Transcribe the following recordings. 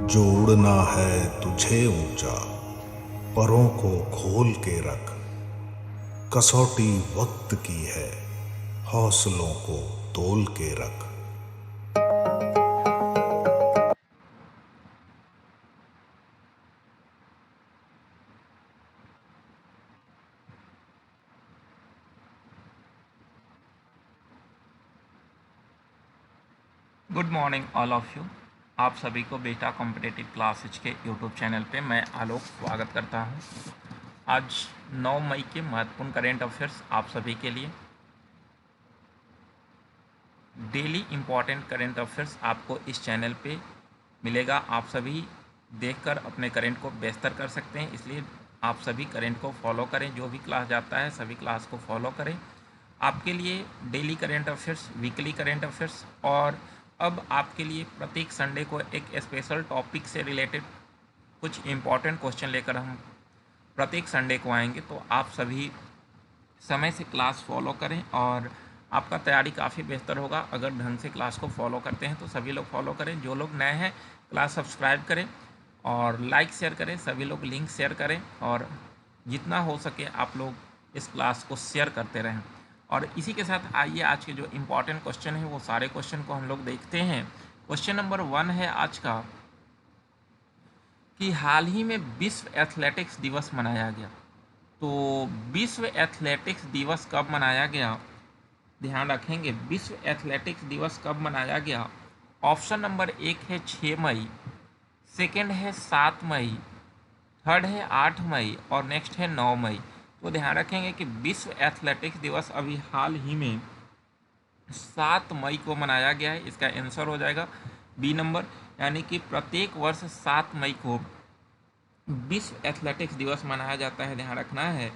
जोड़ना है तुझे ऊंचा, परों को खोल के रख। कसौटी वक्त की है, हौसलों को तोल के रख। Good morning all of you. आप सभी को बेटा कॉम्पिटेटिव क्लासेज के यूट्यूब चैनल पे मैं आलोक स्वागत करता हूं। आज 9 मई के महत्वपूर्ण करेंट अफेयर्स आप सभी के लिए। डेली इम्पॉर्टेंट करेंट अफेयर्स आपको इस चैनल पे मिलेगा। आप सभी देखकर अपने करेंट को बेहतर कर सकते हैं, इसलिए आप सभी करेंट को फॉलो करें। जो भी क्लास जाता है सभी क्लास को फॉलो करें। आपके लिए daily current affairs, weekly current affairs और अब आपके लिए प्रत्येक संडे को एक स्पेशल टॉपिक से रिलेटेड कुछ इम्पॉर्टेंट क्वेश्चन लेकर हम प्रत्येक संडे को आएंगे। तो आप सभी समय से क्लास फॉलो करें और आपका तैयारी काफ़ी बेहतर होगा अगर ढंग से क्लास को फॉलो करते हैं। तो सभी लोग फॉलो करें। जो लोग नए हैं क्लास सब्सक्राइब करें और लाइक शेयर करें। सभी लोग लिंक शेयर करें और जितना हो सके आप लोग इस क्लास को शेयर करते रहें। और इसी के साथ आइए आज के जो इम्पोर्टेंट क्वेश्चन हैं वो सारे क्वेश्चन को हम लोग देखते हैं। क्वेश्चन नंबर 1 है आज का कि हाल ही में विश्व एथलेटिक्स दिवस मनाया गया। तो विश्व एथलेटिक्स दिवस कब मनाया गया, ध्यान रखेंगे। विश्व एथलेटिक्स दिवस कब मनाया गया? ऑप्शन नंबर 1 है 6 मई, सेकंड है 7 मई, थर्ड है 8 मई और नेक्स्ट है 9 मई। तो ध्यान रखेंगे कि विश्व एथलेटिक्स दिवस अभी हाल ही में 7 मई को मनाया गया है। इसका आंसर हो जाएगा बी नंबर, यानी कि प्रत्येक वर्ष 7 मई को विश्व एथलेटिक्स दिवस मनाया जाता है। ध्यान रखना है।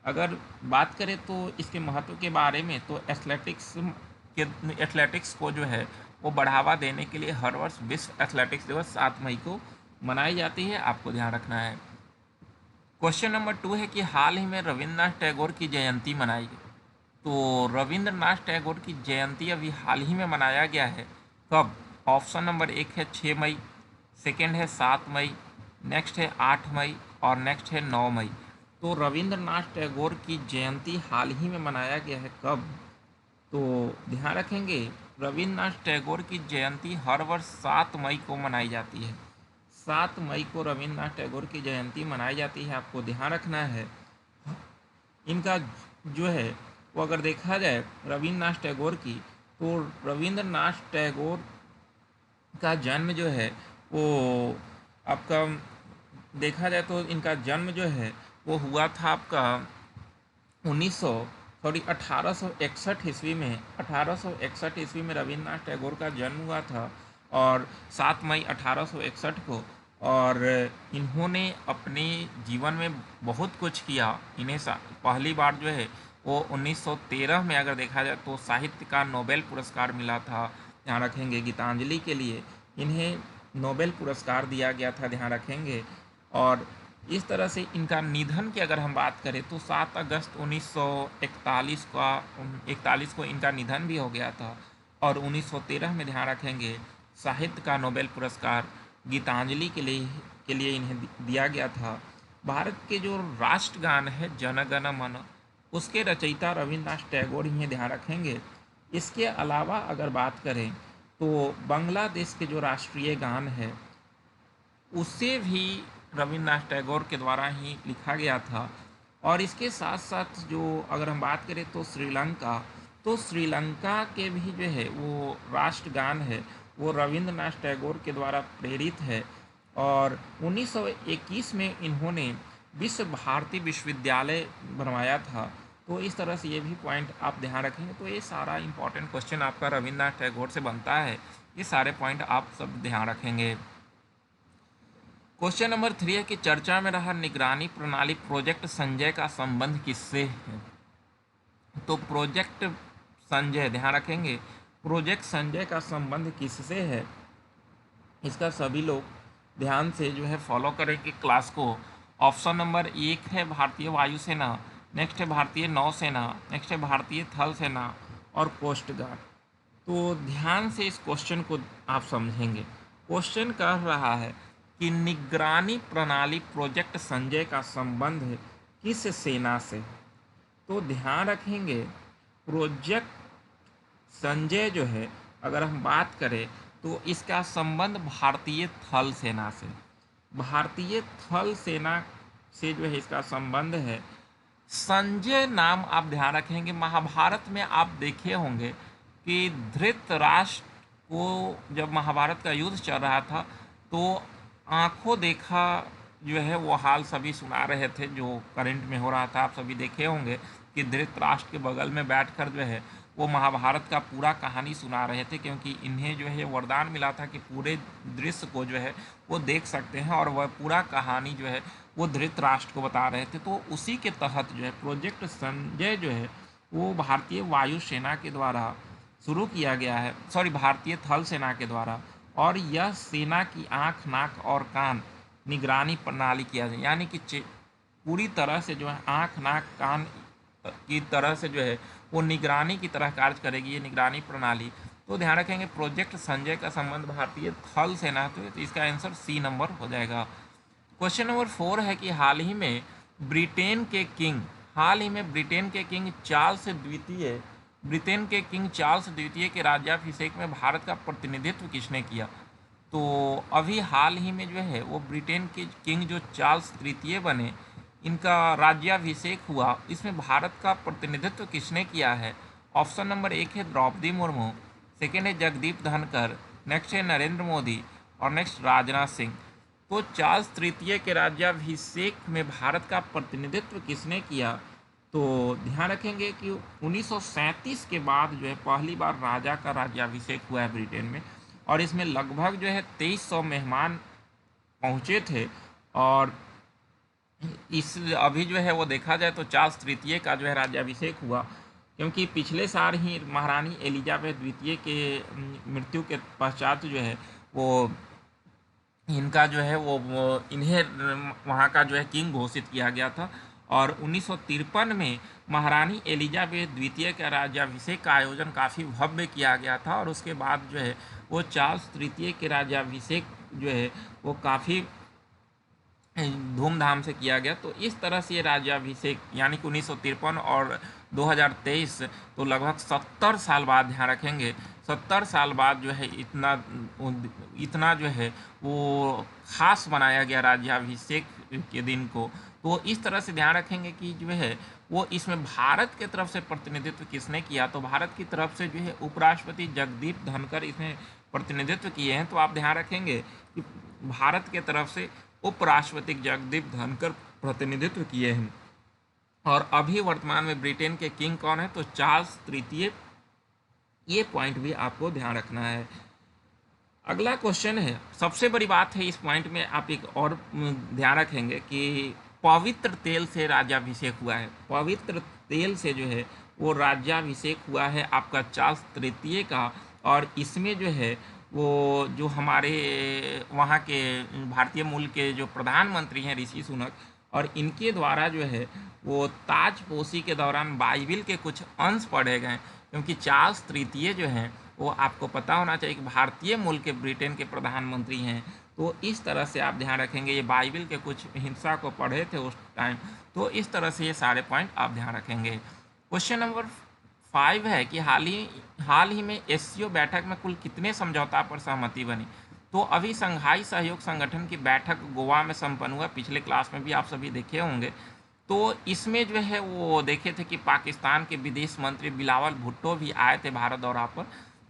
अगर बात करें तो इसके महत्व के बारे में, तो एथलेटिक्स को जो है वो बढ़ावा देने के लिए हर वर्ष विश्व एथलेटिक्स दिवस 7 मई को मनाई जाती है। आपको ध्यान रखना है। क्वेश्चन नंबर 2 है कि हाल ही में रविन्द्रनाथ टैगोर की जयंती मनाई गई। तो रविन्द्रनाथ टैगोर की जयंती अभी हाल ही में मनाया गया है। कब? ऑप्शन नंबर 1 है 6 मई, सेकेंड है 7 मई, नेक्स्ट है 8 मई और नेक्स्ट है 9 मई। तो रविन्द्रनाथ टैगोर की जयंती हाल ही में मनाया गया है। कब? तो ध्यान रखेंगे रविन्द्रनाथ टैगोर की जयंती हर वर्ष 7 मई को मनाई जाती है। 7 मई को रविन्द्रनाथ टैगोर की जयंती मनाई जाती है। आपको ध्यान रखना है। इनका जो है वो अगर देखा जाए रविन्द्रनाथ टैगोर की, तो रविन्द्रनाथ टैगोर का जन्म जो है वो आपका देखा जाए तो इनका जन्म जो है वो हुआ था आपका 1861 ईस्वी में। 1861 ईस्वी में रविन्द्रनाथ टैगोर का जन्म हुआ था और 7 मई 1861 को। और इन्होंने अपने जीवन में बहुत कुछ किया। इन्हें पहली बार जो है वो 1913 में अगर देखा जाए तो साहित्य का नोबेल पुरस्कार मिला था। ध्यान रखेंगे गीतांजलि के लिए इन्हें नोबेल पुरस्कार दिया गया था। ध्यान रखेंगे। और इस तरह से इनका निधन की अगर हम बात करें तो 7 अगस्त 1941 को इनका निधन भी हो गया था। और 1913 में ध्यान रखेंगे साहित्य का नोबेल पुरस्कार गीतांजलि के लिए इन्हें दिया गया था। भारत के जो राष्ट्रगान है जन गण मन, उसके रचयिता रविन्द्रनाथ टैगोर ही हैं। ध्यान रखेंगे। इसके अलावा अगर बात करें तो बांग्लादेश के जो राष्ट्रीय गान है उसे भी रविन्द्रनाथ टैगोर के द्वारा ही लिखा गया था। और इसके साथ साथ जो अगर हम बात करें तो श्रीलंका के भी जो है वो राष्ट्रगान है वो रविन्द्रनाथ टैगोर के द्वारा प्रेरित है। और 1921 में इन्होंने विश्व भारती विश्वविद्यालय बनवाया था। तो इस तरह से ये भी पॉइंट आप ध्यान रखेंगे। तो ये सारा इंपॉर्टेंट क्वेश्चन आपका रविन्द्रनाथ टैगोर से बनता है। ये सारे पॉइंट आप सब ध्यान रखेंगे। क्वेश्चन नंबर 3 है कि चर्चा में रहा निगरानी प्रणाली प्रोजेक्ट संजय का संबंध किससे है? तो प्रोजेक्ट संजय, ध्यान रखेंगे प्रोजेक्ट संजय का संबंध किससे है? इसका सभी लोग ध्यान से जो है फॉलो करेंगे क्लास को। ऑप्शन नंबर 1 है भारतीय वायुसेना, नेक्स्ट है भारतीय नौसेना, नेक्स्ट है भारतीय थल सेना और कोस्ट गार्ड। तो ध्यान से इस क्वेश्चन को आप समझेंगे। क्वेश्चन कह रहा है कि निगरानी प्रणाली प्रोजेक्ट संजय का संबंध है किस सेना से? तो ध्यान रखेंगे प्रोजेक्ट संजय जो है, अगर हम बात करें तो इसका संबंध भारतीय थल सेना से, भारतीय थल सेना से जो है इसका संबंध है। संजय नाम आप ध्यान रखेंगे, महाभारत में आप देखे होंगे कि धृतराष्ट्र को जब महाभारत का युद्ध चल रहा था तो आंखों देखा जो है वो हाल सभी सुना रहे थे जो करंट में हो रहा था। आप सभी देखे होंगे कि धृतराष्ट्र के बगल में बैठकर जो है वो महाभारत का पूरा कहानी सुना रहे थे, क्योंकि इन्हें जो है वरदान मिला था कि पूरे दृश्य को जो है वो देख सकते हैं, और वह पूरा कहानी जो है वो धृतराष्ट्र को बता रहे थे। तो उसी के तहत जो है प्रोजेक्ट संजय जो है वो भारतीय वायुसेना के द्वारा शुरू किया गया है, सॉरी भारतीय थल सेना के द्वारा, और यह सेना की आँख नाक और कान निगरानी प्रणाली किया जाए, यानी कि पूरी तरह से जो है आँख नाक कान की तरह से जो है वो निगरानी की तरह कार्य करेगी ये निगरानी प्रणाली। तो ध्यान रखेंगे प्रोजेक्ट संजय का संबंध भारतीय थल सेना, तो इसका आंसर सी नंबर हो जाएगा। क्वेश्चन नंबर 4 है कि हाल ही में ब्रिटेन के किंग चार्ल्स द्वितीय के राज्याभिषेक में भारत का प्रतिनिधित्व किसने किया? तो अभी हाल ही में जो है वो ब्रिटेन के किंग जो चार्ल्स तृतीय बने, इनका राज्याभिषेक हुआ, इसमें भारत का प्रतिनिधित्व किसने किया है? ऑप्शन नंबर 1 है द्रौपदी मुर्मू, सेकेंड है जगदीप धनखड़, नेक्स्ट है नरेंद्र मोदी, और नेक्स्ट राजनाथ सिंह। तो चार्ल्स तृतीय के राज्याभिषेक में भारत का प्रतिनिधित्व किसने किया? तो ध्यान रखेंगे कि 1937 के बाद जो है पहली बार राजा का राज्याभिषेक हुआ है ब्रिटेन में, और इसमें लगभग जो है 2300 मेहमान पहुँचे थे। और इस अभी जो है वो देखा जाए तो चार्ल्स तृतीय का जो है राज्याभिषेक हुआ, क्योंकि पिछले साल ही महारानी एलिजाबेथ द्वितीय के मृत्यु के पश्चात जो है वो इनका जो है वो इन्हें वहाँ का जो है किंग घोषित किया गया था। और 1953 में महारानी एलिजाबेथ द्वितीय का राज्याभिषेक का आयोजन काफ़ी भव्य किया गया था, और उसके बाद जो है वो चार्ल्स तृतीय के राज्याभिषेक जो है वो काफ़ी धूमधाम से किया गया। तो इस तरह से ये राज्याभिषेक यानी कि 1953 और 2023, तो लगभग 70 साल बाद, ध्यान रखेंगे 70 साल बाद जो है इतना जो है वो खास बनाया गया राज्याभिषेक के दिन को। तो इस तरह से ध्यान रखेंगे कि जो है वो इसमें भारत के तरफ से प्रतिनिधित्व किसने किया? तो भारत की तरफ से जो है उपराष्ट्रपति जगदीप धनखड़ इसमें प्रतिनिधित्व किए हैं। तो आप ध्यान रखेंगे कि भारत के तरफ से उपराष्ट्रपति जगदीप धनखड़ प्रतिनिधित्व किए हैं। और अभी वर्तमान में ब्रिटेन के किंग कौन है? तो चार्ल्स तृतीय। ये पॉइंट भी आपको ध्यान रखना है। अगला क्वेश्चन है, सबसे बड़ी बात है इस पॉइंट में, आप एक और ध्यान रखेंगे कि पवित्र तेल से राज्याभिषेक हुआ है। पवित्र तेल से जो है वो राज्याभिषेक हुआ है आपका चार्ल्स तृतीय का, और इसमें जो है वो जो हमारे वहाँ के भारतीय मूल के जो प्रधानमंत्री हैं ऋषि सुनक, और इनके द्वारा जो है वो ताजपोशी के दौरान बाइबिल के कुछ अंश पढ़े गए, क्योंकि चार्ल्स तृतीय जो हैं वो आपको पता होना चाहिए कि भारतीय मूल के ब्रिटेन के प्रधानमंत्री हैं। तो इस तरह से आप ध्यान रखेंगे ये बाइबिल के कुछ हिस्सा को पढ़े थे उस टाइम। तो इस तरह से ये सारे पॉइंट आप ध्यान रखेंगे। क्वेश्चन नंबर 5 है कि हाल ही में एससीओ बैठक में कुल कितने समझौता पर सहमति बनी? तो अभी संघाई सहयोग संगठन की बैठक गोवा में संपन्न हुआ, पिछले क्लास में भी आप सभी देखे होंगे। तो इसमें जो है वो देखे थे कि पाकिस्तान के विदेश मंत्री बिलावल भुट्टो भी आए थे भारत दौरा पर।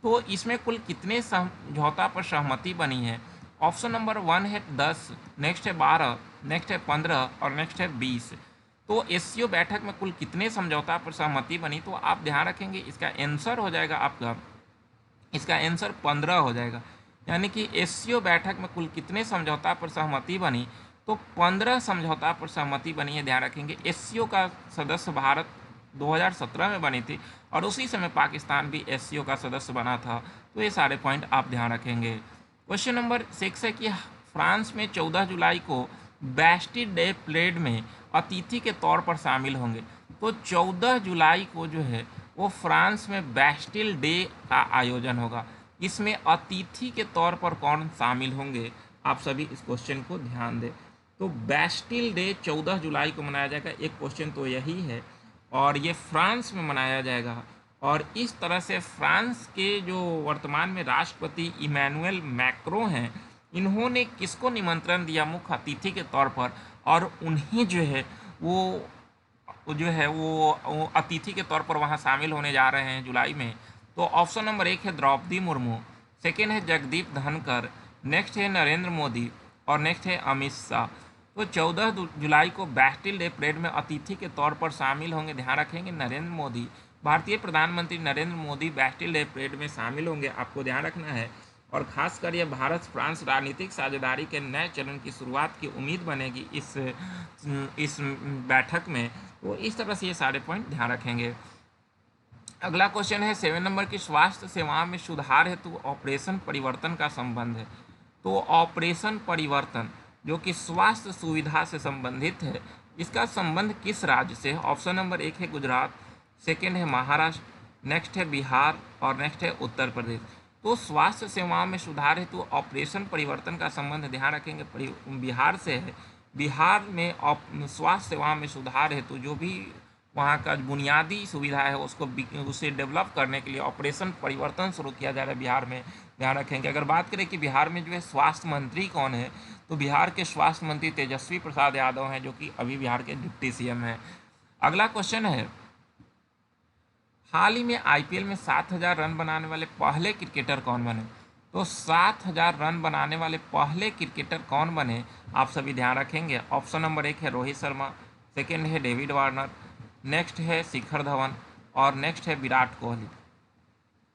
तो इसमें कुल कितने समझौता पर सहमति बनी है? ऑप्शन नंबर 1 है 10, नेक्स्ट है 12, नेक्स्ट है 15, और नेक्स्ट है 20। तो एससीओ बैठक में कुल कितने समझौता पर सहमति बनी? तो आप ध्यान रखेंगे इसका आंसर हो जाएगा आपका, इसका आंसर 15 हो जाएगा। यानी कि एससीओ बैठक में कुल कितने समझौता पर सहमति बनी? तो 15 समझौता पर सहमति बनी है। ध्यान रखेंगे एससीओ का सदस्य भारत 2017 में बनी थी, और उसी समय पाकिस्तान भी एससीओ का सदस्य बना था। तो ये सारे पॉइंट आप ध्यान रखेंगे। क्वेश्चन नंबर 6 है कि फ्रांस में 14 जुलाई को बैस्टिल डे परेड में अतिथि के तौर पर शामिल होंगे। तो 14 जुलाई को जो है वो फ्रांस में बैस्टिल डे का आयोजन होगा। इसमें अतिथि के तौर पर कौन शामिल होंगे? आप सभी इस क्वेश्चन को ध्यान दें। तो बैस्टिल डे 14 जुलाई को मनाया जाएगा, एक क्वेश्चन तो यही है, और ये फ्रांस में मनाया जाएगा। और इस तरह से फ्रांस के जो वर्तमान में राष्ट्रपति इमैनुअल मैक्रो हैं, इन्होंने किसको निमंत्रण दिया मुख्य अतिथि के तौर पर, और उन्हें जो है वो अतिथि के तौर पर वहाँ शामिल होने जा रहे हैं जुलाई में। तो ऑप्शन नंबर 1 है द्रौपदी मुर्मू, सेकेंड है जगदीप धनखड़, नेक्स्ट है नरेंद्र मोदी और नेक्स्ट है अमित शाह। तो 14 जुलाई को बैस्टिल डे परेड में अतिथि के तौर पर शामिल होंगे, ध्यान रखेंगे, नरेंद्र मोदी। भारतीय प्रधानमंत्री Narendra Modi Bastille day parade में शामिल होंगे, आपको ध्यान रखना है। और खासकर यह भारत फ्रांस राजनीतिक साझेदारी के नए चरण की शुरुआत की उम्मीद बनेगी इस बैठक में। तो इस तरह से ये सारे पॉइंट ध्यान रखेंगे। अगला क्वेश्चन है 7 नंबर की, स्वास्थ्य सेवाओं में सुधार हेतु ऑपरेशन परिवर्तन का संबंध है। तो ऑपरेशन परिवर्तन जो कि स्वास्थ्य सुविधा से संबंधित है, इसका संबंध किस राज्य से है? ऑप्शन नंबर 1 है गुजरात, सेकेंड है महाराष्ट्र, नेक्स्ट है बिहार और नेक्स्ट है उत्तर प्रदेश। तो स्वास्थ्य सेवाओं में सुधार हेतु ऑपरेशन परिवर्तन का संबंध ध्यान रखेंगे बिहार से है। बिहार में स्वास्थ्य सेवाओं में सुधार हेतु जो भी वहाँ का बुनियादी सुविधा है उसे डेवलप करने के लिए ऑपरेशन परिवर्तन शुरू किया जा रहा है बिहार में, ध्यान रखेंगे। अगर बात करें कि बिहार में जो है स्वास्थ्य मंत्री कौन है, तो बिहार के स्वास्थ्य मंत्री तेजस्वी प्रसाद यादव हैं, जो कि अभी बिहार के डिप्टी सीएम हैं। अगला क्वेश्चन है, हाल ही में आईपीएल में 7,000 रन बनाने वाले पहले क्रिकेटर कौन बने? तो 7,000 रन बनाने वाले पहले क्रिकेटर कौन बने, आप सभी ध्यान रखेंगे। ऑप्शन नंबर 1 है रोहित शर्मा, सेकेंड है डेविड वार्नर, नेक्स्ट है शिखर धवन और नेक्स्ट है विराट कोहली।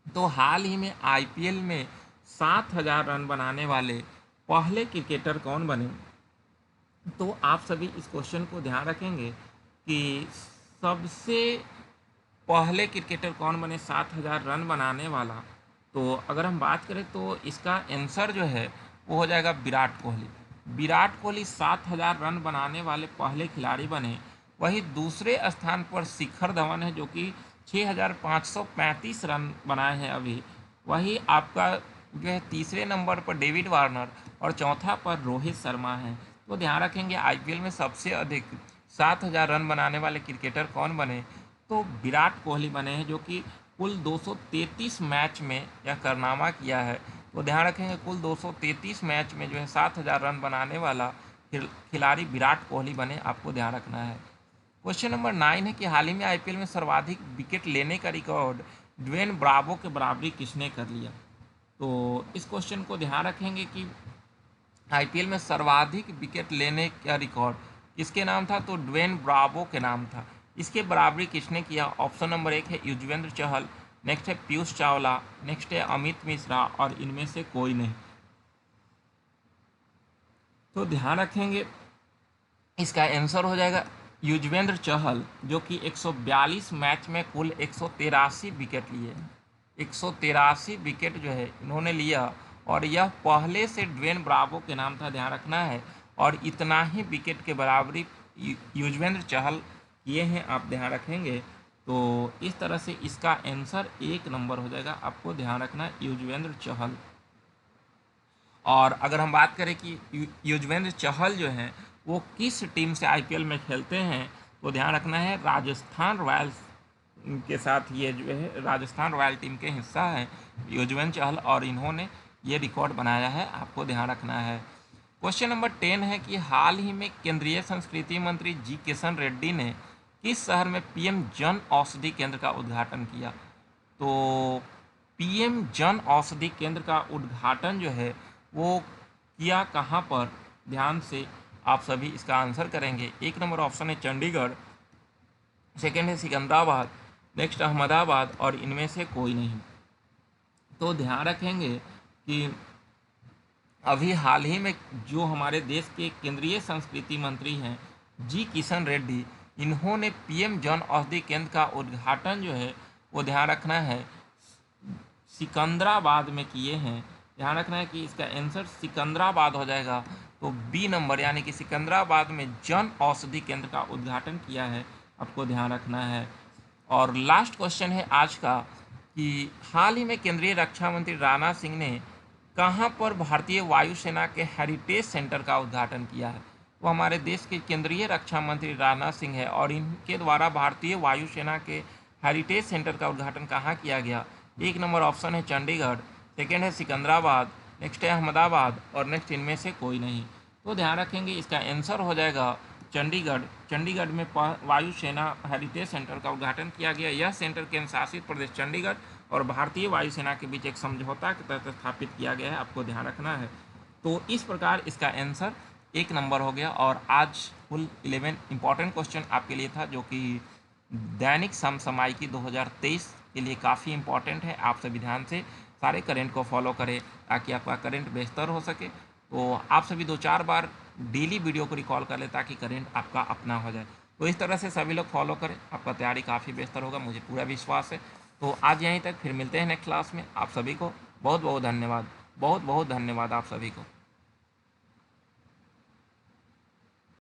तो हाल ही में आईपीएल में 7,000 रन बनाने वाले पहले क्रिकेटर कौन बने? तो आप सभी इस क्वेश्चन को ध्यान रखेंगे कि सबसे पहले क्रिकेटर कौन बने 7,000 रन बनाने वाला। तो अगर हम बात करें तो इसका आंसर जो है वो हो जाएगा विराट कोहली। विराट कोहली 7,000 रन बनाने वाले पहले खिलाड़ी बने। वही दूसरे स्थान पर शिखर धवन है, जो कि 6,535 रन बनाए हैं अभी। वही आपका जो है तीसरे नंबर पर डेविड वार्नर और चौथा पर रोहित शर्मा है। तो ध्यान रखेंगे आईपीएल में सबसे अधिक 7,000 रन बनाने वाले क्रिकेटर कौन बने, तो विराट कोहली बने हैं, जो कि कुल 233 मैच में यह कारनामा किया है। तो ध्यान रखेंगे कुल 233 मैच में जो है 7,000 रन बनाने वाला खिलाड़ी विराट कोहली बने, आपको ध्यान रखना है। क्वेश्चन नंबर 9 है कि हाल ही में आईपीएल में सर्वाधिक विकेट लेने का रिकॉर्ड ड्वेन ब्रावो के बराबरी किसने कर लिया? तो इस क्वेश्चन को ध्यान रखेंगे कि आईपीएल में सर्वाधिक विकेट लेने का रिकॉर्ड किसके नाम था, तो ड्वेन ब्रावो के नाम था। इसके बराबरी किसने किया? ऑप्शन नंबर 1 है युजवेंद्र चहल, नेक्स्ट है पीयूष चावला, नेक्स्ट है अमित मिश्रा और इनमें से कोई नहीं। तो ध्यान रखेंगे इसका आंसर हो जाएगा युजवेंद्र चहल, जो कि 142 मैच में कुल 183 विकेट लिए। 183 विकेट जो है इन्होंने लिया, और यह पहले से ड्वेन ब्रावो के नाम था, ध्यान रखना है। और इतना ही विकेट के बराबरी युजवेंद्र चहल किए हैं, आप ध्यान रखेंगे। तो इस तरह से इसका आंसर 1 नंबर हो जाएगा, आपको ध्यान रखना है युजवेंद्र चहल। और अगर हम बात करें कि युजवेंद्र चहल जो हैं वो किस टीम से आईपीएल में खेलते हैं, तो ध्यान रखना है राजस्थान रॉयल्स के साथ ये जो है राजस्थान रॉयल टीम के हिस्सा है युजवेंद्र चहल, और इन्होंने ये रिकॉर्ड बनाया है, आपको ध्यान रखना है। क्वेश्चन नंबर 10 है कि हाल ही में केंद्रीय संस्कृति मंत्री जी किशन रेड्डी ने किस शहर में पीएम जन औषधि केंद्र का उद्घाटन किया? तो पीएम जन औषधि केंद्र का उद्घाटन जो है वो किया कहाँ पर, ध्यान से आप सभी इसका आंसर करेंगे। 1 नंबर ऑप्शन है चंडीगढ़, सेकेंड है सिकंदराबाद, नेक्स्ट अहमदाबाद और इनमें से कोई नहीं। तो ध्यान रखेंगे कि अभी हाल ही में जो हमारे देश के केंद्रीय संस्कृति मंत्री हैं जी किशन रेड्डी, इन्होंने पीएम जन औषधि केंद्र का उद्घाटन जो है वो ध्यान रखना है सिकंदराबाद में किए हैं। ध्यान रखना है कि इसका आंसर सिकंदराबाद हो जाएगा। तो बी नंबर यानी कि सिकंदराबाद में जन औषधि केंद्र का उद्घाटन किया है, आपको ध्यान रखना है। और लास्ट क्वेश्चन है आज का कि हाल ही में केंद्रीय रक्षा मंत्री राजनाथ सिंह ने कहाँ पर भारतीय वायुसेना के हेरिटेज सेंटर का उद्घाटन किया है? वो हमारे देश के केंद्रीय रक्षा मंत्री राजनाथ सिंह है और इनके द्वारा भारतीय वायुसेना के हेरिटेज सेंटर का उद्घाटन कहाँ किया गया? 1 नंबर ऑप्शन है चंडीगढ़, सेकेंड है सिकंदराबाद, नेक्स्ट है अहमदाबाद और नेक्स्ट इनमें से कोई नहीं। तो ध्यान रखेंगे इसका आंसर हो जाएगा चंडीगढ़। चंडीगढ़ में वायुसेना हेरिटेज सेंटर का उद्घाटन किया गया। यह सेंटर केंद्र शासित प्रदेश चंडीगढ़ और भारतीय वायुसेना के बीच एक समझौता के तहत स्थापित किया गया है, आपको ध्यान रखना है। तो इस प्रकार इसका आंसर 1 नंबर हो गया। और आज कुल 11 इंपॉर्टेंट क्वेश्चन आपके लिए था, जो कि दैनिक समसामयिकी 2023 के लिए काफ़ी इंपॉर्टेंट है। आप सभी ध्यान से सारे करंट को फॉलो करें ताकि आपका करंट बेहतर हो सके। तो आप सभी 2-4 बार डेली वीडियो को रिकॉल कर लें ताकि करंट आपका अपना हो जाए। तो इस तरह से सभी लोग फॉलो करें, आपका तैयारी काफ़ी बेहतर होगा, मुझे पूरा विश्वास है। तो आज यहीं तक, फिर मिलते हैं नेक्स्ट क्लास में। आप सभी को बहुत बहुत धन्यवाद, बहुत बहुत धन्यवाद आप सभी को।